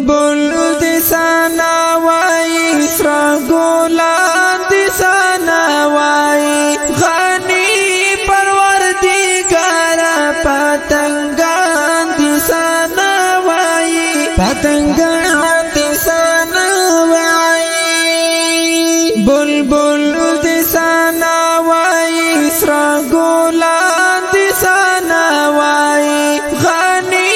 بلبل د سنا وای سرا ګلان د سنا وای غنی پروردگار پتنګان د سنا وای پتنګان د سنا وای بلبل د سنا وای سرا ګلان د سنا وای غنی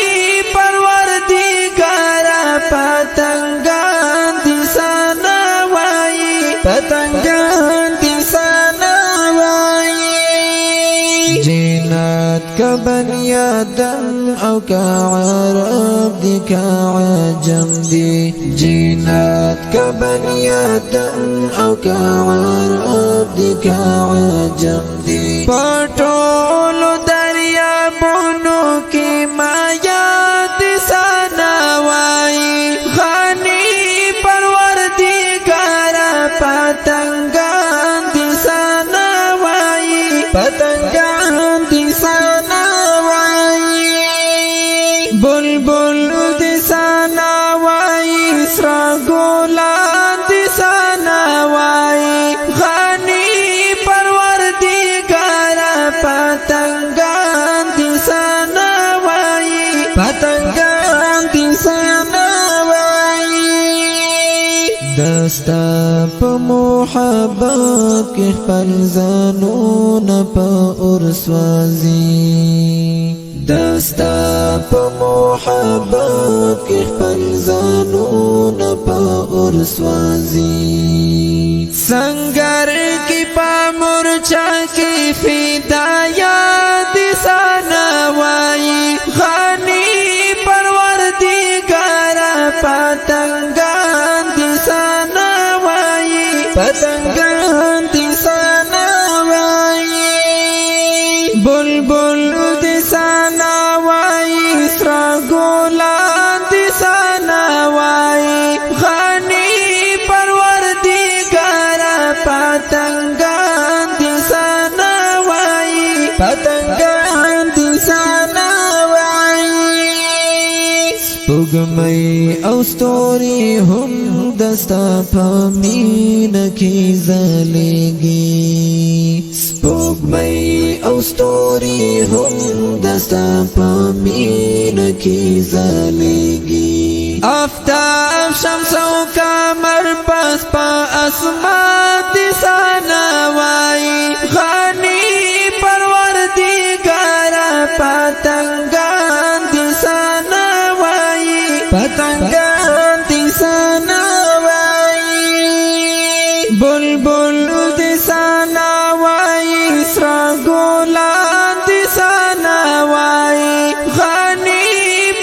پروردگار پتنګان د سنا وای پتنګان د سنا وای جنات کا بنی آدم او کا عرب دی کا عجم دی جنات کا بنی آدم او کا عرب دی کا عجم دی پټولو دریابونو کې مایا د سنا وای غنی پروردگار پتنګان د سنا وای پتنګان د سنا وای بلبل د سنا وای سرا ګلان د سنا وای غنی پروردگار پتنګان د سنا وای پتنګان د سنا وای دستا په محبت کې خپل ځانونه په اورسوازي دستا په محبت کې خپل ځانونه په اورسوازي سنگر کې پامورچا کې فدایا د سنا وای غنی پروردگار پتنګان د سنا وای پتنګان د سنا وای بلبل د سنا وای سرا ګلان د سنا وای غنی پروردگار پتنګان د سنا وای پتنګان د سنا وای سپوږمۍ او ستوري هم دستا په مینه کې ځلېږي سپوږمۍ او ستوري هم دستا په مینه کې ځلېږي آفتاب شمس او قمر پس په اسمان د سنا وای غنی پروردگار پتنګان د سنا وای پتنګان د سنا وای بلبل د سنا وای سرا ګلان د سنا وای غنی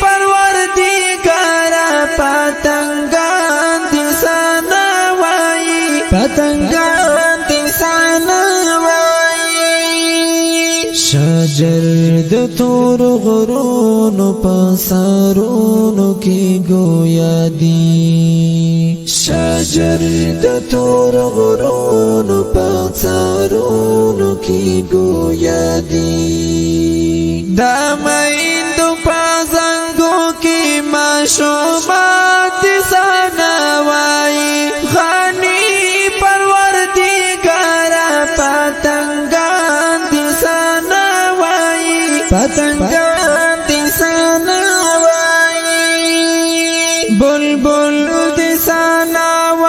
پروردگار پتنګان د سنا وای پتنګان د سنا وای شجر د تور غرونو پسارونو کې گویا دی شجر د تور غرونو پسارونو کې گویا دی دا میندو پازنګو کې ماشومات سنا وای غنی پروردگار پتنګان د سنا وای پتنګان د سنا وای بلبل